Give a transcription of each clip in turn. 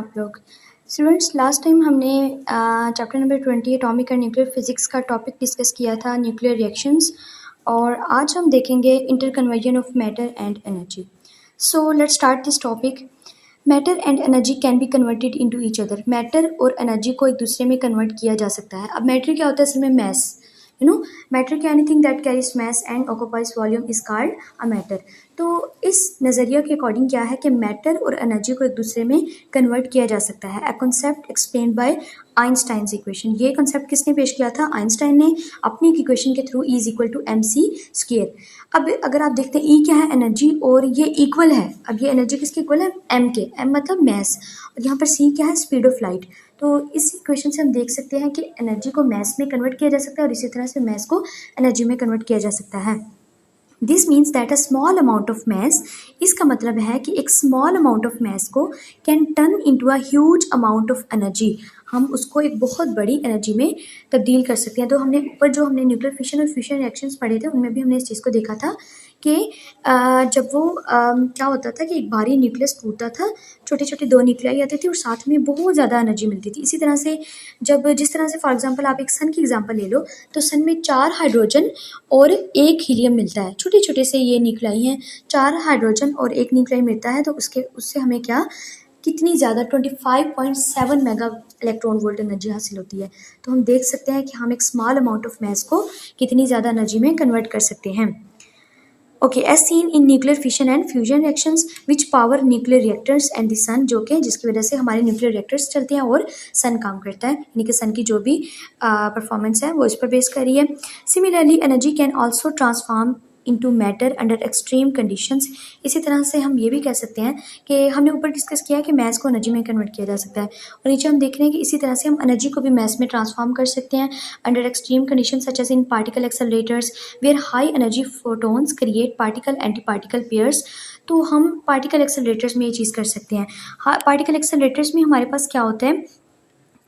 आप लोग? Students, last time हमने chapter number 20 atomic and nuclear physics का टॉपिक डिस्कस किया था, न्यूक्लियर रिएक्शंस, और आज हम देखेंगे interconversion of matter and energy. So let's start this topic. Matter and energy can be converted into each other. Matter और energy को एक दूसरे में कन्वर्ट किया जा सकता है। अब मैटर क्या होता है असल में? मैस। मैटर क्या, anything that carries mass and occupies volume is called a matter. तो इस नज़रिया के अकॉर्डिंग क्या है कि मैटर और एनर्जी को एक दूसरे में कन्वर्ट किया जा सकता है। A concept explained bye Einstein's equation. ये कॉन्सेप्ट किसने पेश किया था? आइंस्टाइन ने अपनी इक्वेशन के थ्रू, E = mc²। अब अगर आप देखते हैं E क्या है? एनर्जी, और ये इक्वल है। अब ये एनर्जी किसके इक्वल है? m के। m मतलब मैस, और यहाँ पर C क्या है? Speed of light. तो इस इक्वेशन से हम देख सकते हैं कि एनर्जी को मैस में कन्वर्ट किया जा सकता है और इसी तरह से मैस को एनर्जी में कन्वर्ट किया जा सकता है। This means that a small amount of mess, इसका मतलब है कि एक स्मॉल अमाउंट ऑफ मैस को can turn into a huge amount of energy. हम उसको एक बहुत बड़ी एनर्जी में तब्दील कर सकते हैं। तो हमने ऊपर जो हमने न्यूक्लियर फिशन और फ्यूशन रिएक्शंस पढ़े थे उनमें भी हमने इस चीज़ को देखा था कि जब वो क्या होता था कि एक भारी न्यूक्लियस टूटता था, छोटे छोटे 2 न्यूक्लियाई आते थे और साथ में बहुत ज़्यादा एनर्जी मिलती थी। इसी तरह से जिस तरह से फॉर एग्जांपल आप एक सन की एग्जांपल ले लो, तो सन में 4 हाइड्रोजन और 1 हीलियम मिलता है। छोटे छोटे से ये न्यूक्लियाई हैं, 4 हाइड्रोजन और 1 न्यूक्लियाई मिलता है, तो उससे हमें क्या, कितनी ज़्यादा 25.7 मेगा इलेक्ट्रॉन वोल्ट एनर्जी हासिल होती है। तो हम देख सकते हैं कि हम एक स्मॉल अमाउंट ऑफ मैस को कितनी ज़्यादा एनर्जी में कन्वर्ट कर सकते हैं। Okay, as seen in nuclear fission and fusion reactions which power nuclear reactors and the sun, जो कि जिसकी वजह से हमारे न्यूक्लियर रिएक्टर्स चलते हैं और सन काम करता है, यानी कि सन की जो भी परफॉर्मेंस है वो इस पर बेस कर रही है। Similarly energy can also transform into matter under extreme conditions. इसी तरह से हम ये भी कह सकते हैं कि हमने ऊपर डिस्कस किया कि मैस को एनर्जी में कन्वर्ट किया जा सकता है, और नीचे हम देख रहे हैं कि इसी तरह से हम एनर्जी को भी मैस में ट्रांसफॉर्म कर सकते हैं under extreme condition such as in particle accelerators where high energy photons create particle anti particle pairs. तो हम पार्टिकल एक्सेलरेटर्स में ये चीज़ कर सकते हैं। पार्टिकल एक्सेलरेटर्स में हमारे पास क्या होता है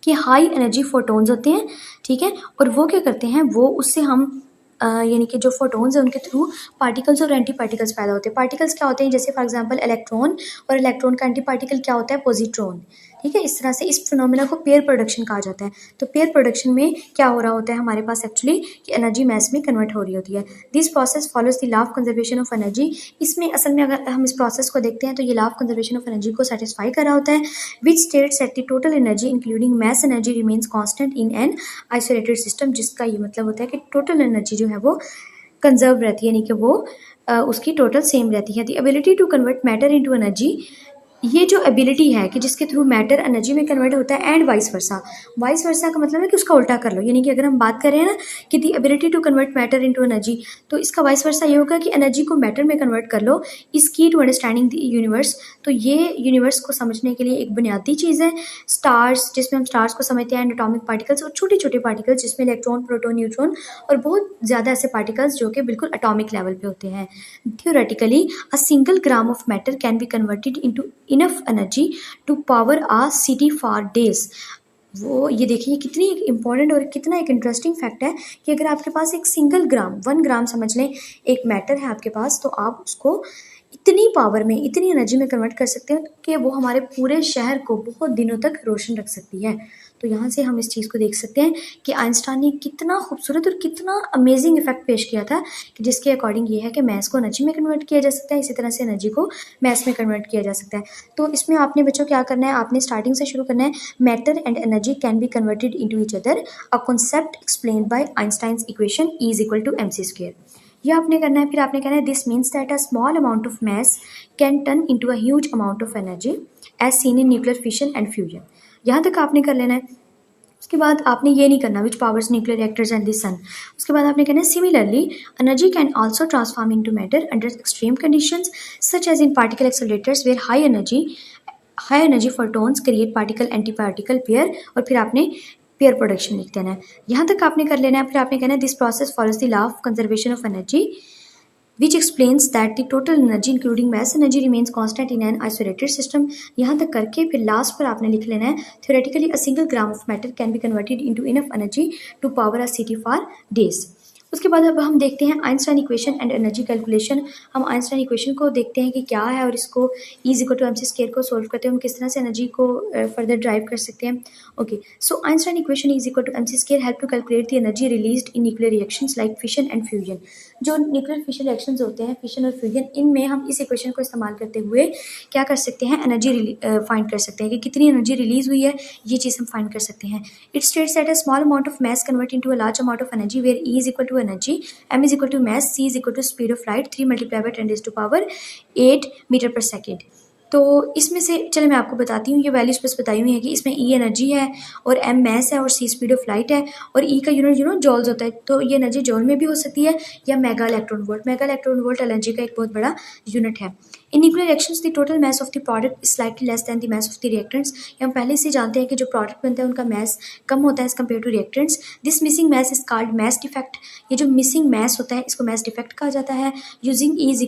कि हाई एनर्जी फोटोन्स होते हैं, ठीक है, और वो क्या करते हैं, वो उससे हम यानी कि जो फोटोन्स हैं उनके थ्रू पार्टिकल्स और एंटी पार्टिकल्स पैदा होते हैं। पार्टिकल्स क्या होते हैं? जैसे फॉर एग्जांपल इलेक्ट्रॉन, और इलेक्ट्रॉन का एंटी पार्टिकल क्या होता है? पॉजिट्रॉन। ठीक है, इस तरह से इस फिनोमेना को पेयर प्रोडक्शन कहा जाता है। तो पेयर प्रोडक्शन में क्या हो रहा होता है हमारे पास एक्चुअली कि एनर्जी मैस में कन्वर्ट हो रही होती है। This process follows the law of conservation of energy. इसमें असल में अगर हम इस प्रोसेस को देखते हैं तो ये law of conservation of energy को सेटिस्फाई कर रहा होता है, which states that the total energy including mass energy remains constant in an isolated system. जिसका ये मतलब होता है कि टोटल एनर्जी जो है वो कंजर्व रहती है, यानी कि वो उसकी टोटल सेम रहती है। The ability to convert matter into energy, ये जो एबिलिटी है कि जिसके थ्रू मैटर एनर्जी में कन्वर्ट होता है, and vice versa. Vice versa का मतलब है कि उसका उल्टा कर लो, यानी कि अगर हम बात कर रहे हैं ना कि the ability to convert matter into energy, तो इसका वाइस वर्सा ये होगा कि एनर्जी को मैटर में कन्वर्ट कर लो। इस की टू अंडरस्टैंडिंग द यूनिवर्स। तो ये यूनिवर्स को समझने के लिए एक बुनियादी चीज़ है। स्टार्स, जिसमें हम स्टार्स को समझते हैं, एंड एटॉमिक पार्टिकल्स, और छोटे छोटे पार्टिकल्स जिसमें इलेक्ट्रॉन, प्रोटॉन, न्यूट्रॉन और बहुत ज़्यादा ऐसे पार्टिकल्स जो कि बिल्कुल एटॉमिक लेवल पे होते हैं। Theoretically a single gram of matter can be converted into enough energy to power a city for days. वो ये देखिए कितनी एक इम्पॉर्टेंट और कितना एक इंटरेस्टिंग फैक्ट है कि अगर आपके पास एक सिंगल ग्राम, 1 ग्राम समझ लें, एक मैटर है आपके पास, तो आप उसको इतनी पावर में, इतनी एनर्जी में कन्वर्ट कर सकते हैं कि वो हमारे पूरे शहर को बहुत दिनों तक रोशन रख सकती है। तो यहाँ से हम इस चीज़ को देख सकते हैं कि आइंस्टाइन ने कितना खूबसूरत और कितना अमेजिंग इफेक्ट पेश किया था कि जिसके अकॉर्डिंग ये है कि मैस को एनर्जी में कन्वर्ट किया जा सकता है, इसी तरह से एनर्जी को मैस में कन्वर्ट किया जा सकता है। तो इसमें आपने बच्चों क्या करना है, आपने स्टार्टिंग से शुरू करना है। Matter and energy can be converted into each other, a concept explained bye Einstein's equation E = mc²। यह आपने करना है। फिर आपने कहना है this means that a small amount of mass can turn into a huge amount of energy as seen in nuclear fission and fusion. यहाँ तक आपने कर लेना है। उसके बाद आपने ये नहीं करना which powers nuclear reactors and the sun. उसके बाद आपने कहना है similarly energy can also transform into matter under extreme conditions such as in particle accelerators where high energy photons create particle anti particle pair, और फिर आपने pair production लिख देना है। यहाँ तक आपने कर लेना है। फिर आपने कहना है this process follows the law of conservation of energy which explains that the total energy including mass energy remains constant in an isolated system। यहाँ तक करके फिर लास्ट पर आपने लिख लेना है theoretically a single gram of matter can be converted into enough energy to power a city for days। उसके बाद अब हम देखते हैं Einstein equation and energy calculation. हम आइंस्टाइन इक्वेशन को देखते हैं कि क्या है और इसको E=mc² को सोल्व करते हैं हम किस तरह से एनर्जी को फर्दर ड्राइव कर सकते हैं। Okay, so Einstein equation E=mc² help to calculate the energy released in nuclear reactions like fission and fusion. जो न्यूक्लियर फिशन रिएक्शंस होते हैं, फिशन और फ्यूजन, इनमें हम इस इक्वेशन को इस्तेमाल करते हुए क्या कर सकते हैं, एनर्जी फाइंड कर सकते हैं कि कितनी एनर्जी रिलीज हुई है, ये चीज़ हम फाइंड कर सकते हैं। It states that a small amount of mass convert into a large amount of energy where E = energy, M = mass, C = speed of light 3 × 10⁸ metre per second. तो इसमें से चलो मैं आपको बताती हूँ, ये वैल्यूज बस बताई हुई है कि इसमें E एनर्जी है और M मैस है और C स्पीड ऑफ लाइट है और E का यूनिट जॉल्स होता है। तो ये एनर्जी जॉल में भी हो सकती है या mega electron volt. Mega electron volt energy का एक बहुत बड़ा यूनिट है। In nuclear reactions the total mass of the product is slightly less than the mass of the reactants. हम पहले से जानते हैं कि जो प्रोडक्ट बनता है उनका मास कम होता है as compared to reactants. This missing mass is called mass defect. ये जो मिसिंग मास होता है इसको मास डिफेक्ट कहा जाता है। Using E =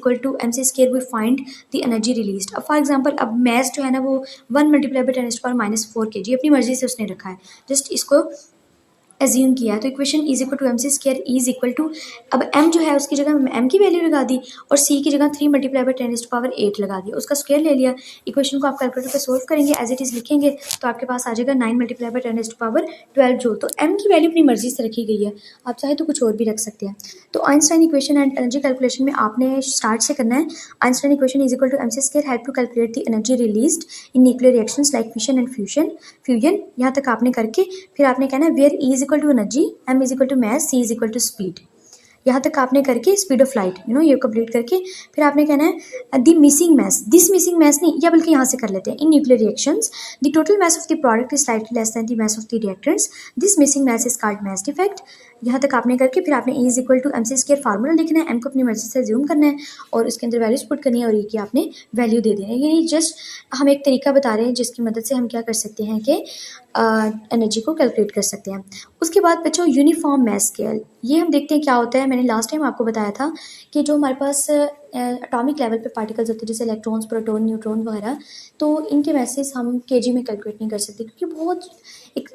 mc² we find the energy released. अब फॉर एग्जांपल अब मास जो है ना वो 1 × 10⁻⁴ kg अपनी मर्जी से उसने रखा है, जस्ट इसको एज्यूम किया है। तो इक्वेशन E=mc², E अब m जो है उसकी जगह m की वैल्यू लगा दी और c की जगह 3 × 10⁸ लगा दिया, उसका स्क्वायर ले लिया। इक्वेशन को आप कैलकुलेटर पे सोल्व करेंगे, एज इट इज़ लिखेंगे तो आपके पास आ जाएगा 9 × 10⁻12 जूल। तो m की वैल्यू अपनी मर्जी से रखी गई है, आप चाहे तो कुछ और भी रख सकते हैं। तो Einstein equation and energy calculation में आपने स्टार्ट से करना है। Einstein equation E=mc² help to calculate the energy released in nuclear reactions like fission and fusion. यहाँ तक आपने करके फिर आपने कहना है where E = energy, M = mass, C = speed. यहाँ तक आपने करके स्पीड ऑफ लाइट ये कंप्लीट करके फिर आपने कहना है the missing mass, this missing mass नहीं, या बल्कि यहाँ से कर लेते हैं। In nuclear reactions the total mass of the product is slightly less than the mass of the reactants. This missing mass is called mass defect. यहाँ तक आपने करके फिर आपने E = mc² फार्मूला लिखना है, M को अपनी मर्जी से ज्यूम करना है और उसके अंदर वैल्यूज पुट करनी है और E की आपने वैल्यू दे देना है। ये जस्ट हम एक तरीका बता रहे हैं जिसकी मदद से हम क्या कर सकते हैं कि एनर्जी को कैलकुलेट कर सकते हैं। उसके बाद बच्चों यूनिफॉर्म मास स्केल, ये हम देखते हैं क्या होता है। मैंने लास्ट टाइम आपको बताया था कि जो हमारे पास एटॉमिक लेवल पे पार्टिकल्स होते हैं जैसे इलेक्ट्रॉन्स, प्रोटॉन, न्यूट्रॉन वगैरह, तो इनके मैसेज हम केजी में कैलकुलेट नहीं कर सकते क्योंकि बहुत एक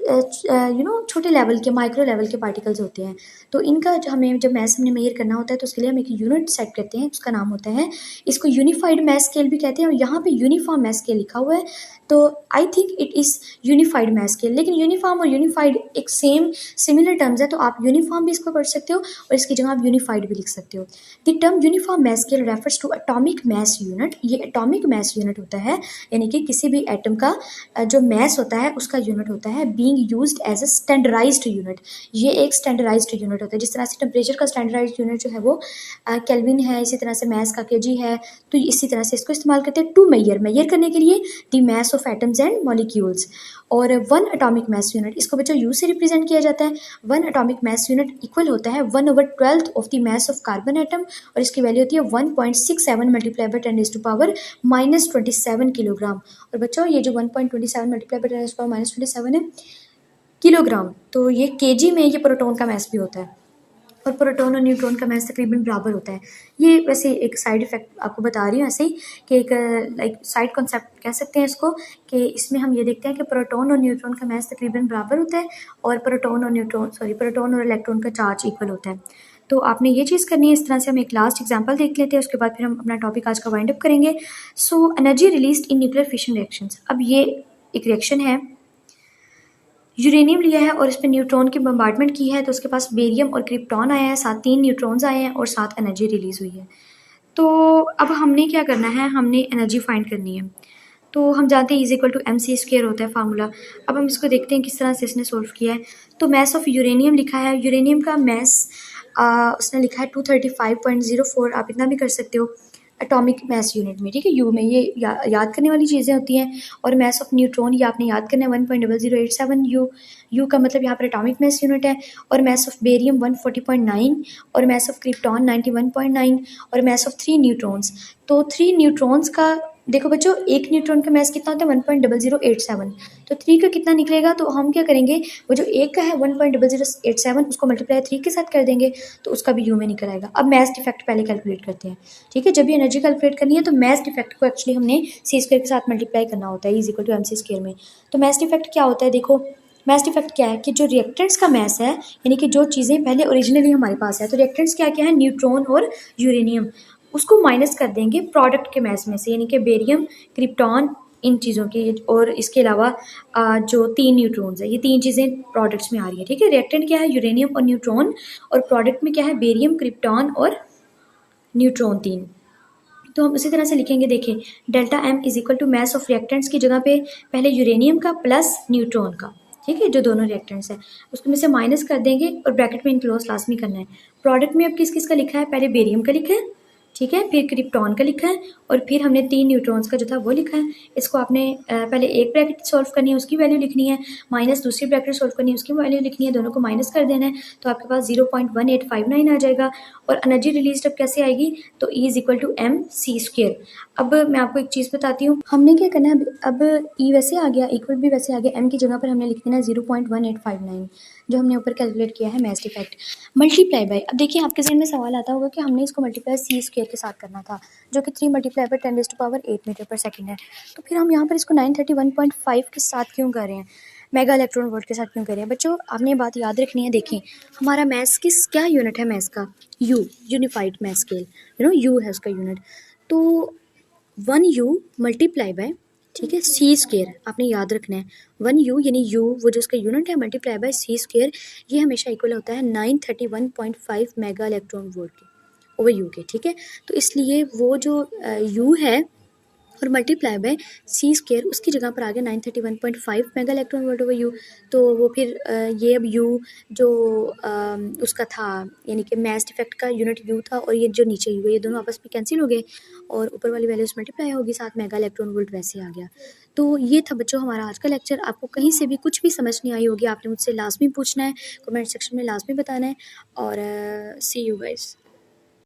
छोटे लेवल के, माइक्रो लेवल के पार्टिकल्स होते हैं। तो इनका हमें जब मैस हमने मेजर करना होता है तो उसके लिए हम एक यूनिट सेट करते हैं, उसका नाम होता है, इसको यूनिफाइड मैस स्केल भी कहते हैं और यहाँ पे यूनिफॉर्म मैस स्केल लिखा हुआ है। तो I think it is unified mass scale, लेकिन यूनिफॉर्म और यूनिफाइड एक सिमिलर टर्म्स है, तो आप यूनिफॉर्म भी इसको पढ़ सकते हो और इसकी जगह आप यूनिफाइड भी लिख सकते हो। The term uniform mass scale refers to atomic mass unit. ये एटॉमिक मैस यूनिट होता है, यानी कि किसी भी एटम का जो मैस होता है उसका यूनिट होता है, being used as a standardised unit. ये एक स्टैंडर्डाइज्ड यूनिट होता है, जिस तरह से टेम्परेचर का स्टैंडर्डाइज्ड यूनिट जो है वो केल्विन है, इसी तरह से मैस का केजी है। तो इसी तरह से इसको इस्तेमाल करते हैं टू मेजर करने के लिए the mass of atoms and molecules. और 1 एटॉमिक मैस यूनिट, इसको बच्चों यू से रिप्रेजेंट किया जाता है। 1 एटॉमिक मैस यूनिट इक्वल होता है 1/12 of the mass of carbon atom और इसकी वैल्यू होती है 1.67 × 10⁻27 किलोग्राम। और बच्चों ये जो 1.27 × 10⁻27 है किलोग्राम, तो ये केजी में ये प्रोटॉन का मैस भी होता है और प्रोटॉन और न्यूट्रॉन का मैस तकरीबन बराबर होता है। ये वैसे एक साइड इफेक्ट आपको बता रही हूँ ऐसे ही कि एक लाइक साइड कॉन्सेप्ट कह सकते हैं इसको, कि इसमें हम ये देखते हैं कि प्रोटॉन और न्यूट्रॉन का मैस तकरीबन बराबर होता है और प्रोटॉन और इलेक्ट्रॉन का चार्ज इक्वल होता है। तो आपने ये चीज़ करनी है। इस तरह से हम एक लास्ट एग्जांपल देख लेते हैं, उसके बाद फिर हम अपना टॉपिक आज का वाइंड अप करेंगे। So energy released in nuclear fission reactions. अब ये एक रिएक्शन है, यूरेनियम लिया है और इस पर न्यूट्रॉन की बम्बार्डमेंट की है, तो उसके पास बेरियम और क्रिप्टॉन आया है, साथ 3 न्यूट्रॉन्स आए हैं और साथ एनर्जी रिलीज हुई है। तो अब हमने क्या करना है, हमने एनर्जी फाइंड करनी है। तो हम जानते हैं E = mc² होता है फार्मूला। अब हम इसको देखते हैं किस तरह से इसने सोल्व किया है। तो मैस ऑफ यूरेनियम लिखा है, यूरेनियम का मैस उसने लिखा है 235.04, आप इतना भी कर सकते हो एटॉमिक मैस यूनिट में, ठीक है, यू में। ये याद करने वाली चीज़ें होती हैं। और मैस ऑफ न्यूट्रॉन ये आपने याद करना है 1.0087 यू का मतलब यहाँ पर एटॉमिक मैस यूनिट है। और मैस ऑफ बेरियम 140.9 और मैस ऑफ क्रिप्टॉन 91.9 और मैस ऑफ 3 न्यूट्रॉन्स। तो 3 न्यूट्रॉन्स का देखो बच्चों, एक न्यूट्रॉन का मैस कितना होता है 1.0087, तो 3 का कितना निकलेगा। तो हम क्या करेंगे, वो जो एक का है 1.0087 उसको मल्टीप्लाई 3 के साथ कर देंगे तो उसका भी यू में निकल आएगा। अब मैस डिफेक्ट पहले कैलकुलेट करते हैं, ठीक है। जब भी एनर्जी कैलकुलेट करनी है तो मैस डिफेक्ट को एक्चुअली हमने C² के साथ मल्टीप्लाई करना होता है E = mc² में। तो मैस डिफेक्ट क्या होता है, देखो मास डिफेक्ट क्या है कि जो रिएक्टेंट्स का मास है, यानी कि जो चीज़ें पहले ओरिजिनली हमारे पास है, तो रिएक्टेंट्स क्या क्या है, न्यूट्रॉन और यूरेनियम, उसको माइनस कर देंगे प्रोडक्ट के मास में से, यानी कि बेरियम, क्रिप्टॉन, इन चीज़ों की, और इसके अलावा जो 3 न्यूट्रॉन्स है, ये 3 चीज़ें प्रोडक्ट्स में आ रही है, ठीक है। रिएक्टेंट क्या है, यूरेनियम और न्यूट्रॉन, और प्रोडक्ट में क्या है, बेरियम, क्रिप्टॉन और न्यूट्रॉन 3। तो हम उसी तरह से लिखेंगे, देखिए delta M is equal to mass of reactants की जगह पे पहले यूरेनियम का प्लस न्यूट्रॉन का, ठीक है, जो दोनों रिएक्टेंट्स है उसको में से माइनस कर देंगे और ब्रैकेट में इनक्लोज लाजमी करना है। प्रोडक्ट में अब किस किस का लिखा है, पहले बेरियम का लिखा है, ठीक है, फिर क्रिप्टॉन का लिखा है, और फिर हमने 3 न्यूट्रॉन्स का जो था वो लिखा है। इसको आपने पहले एक ब्रैकेट सॉल्व करनी है, उसकी वैल्यू लिखनी है, माइनस दूसरी ब्रैकेट सॉल्व करनी है, उसकी वैल्यू लिखनी है, दोनों को माइनस कर देना है, तो आपके पास 0.1859 आ जाएगा। और एनर्जी रिलीज अब कैसे आएगी, तो E is equal to M C square. अब मैं आपको एक चीज़ बताती हूँ, हमने क्या करना है, अब E वैसे आ गया, इक्वल भी वैसे आ गया, M की जगह पर हमने लिख देना है 0.1859, जो हमने ऊपर कैलकुलेट किया है मास डिफेक्ट, मल्टीप्लाई बाय। अब देखिए आपके जहन में सवाल आता होगा कि हमने इसको मल्टीप्लाई सी स्क्वायर के साथ करना था, जो कि 3 मल्टीप्लाई बाय 10⁸ मीटर पर सेकंड है, तो फिर हम यहाँ पर इसको 931.5 के साथ क्यों कर रहे हैं, मेगा इलेक्ट्रॉन वोल्ट के साथ क्यों कर रहे हैं। बच्चों आपने ये बात याद रखनी है, देखें हमारा मैथ्स किस क्या यूनिट है मैथ्स का, you, unified math scale, you है उसका यूनिट, तो 1U मल्टीप्लाई बाय, ठीक है, सी स्क्वेयर आपने याद रखना है, 1U यानी यू वो जो उसका यूनिट है, मल्टीप्लाई बाय सी स्क्वेयर, ये हमेशा इक्वल होता है 931.5 मेगा इलेक्ट्रॉन वोल्ट के ओवर यू के, ठीक है। तो इसलिए वो जो यू है और मल्टीप्लाई बाय सी स्क्वेयर, उसकी जगह पर आ गया 931.5 mega electron volt over you. तो वो फिर ये अब यू जो उसका था, यानी कि मास डिफेक्ट का यूनिट यू था, और ये जो नीचे यू है, ये दोनों आपस में कैंसिल हो गए और ऊपर वाली वैल्यूज मल्टीप्लाई होगी, साथ मेगा इलेक्ट्रॉन वोल्ट वैसे आ गया। तो ये था बच्चों हमारा आज का लेक्चर। आपको कहीं से भी कुछ भी समझ नहीं आई होगी, आपने मुझसे लाजमी पूछना है, कमेंट सेक्शन में लाजमी बताना है, और सी यू गाइस।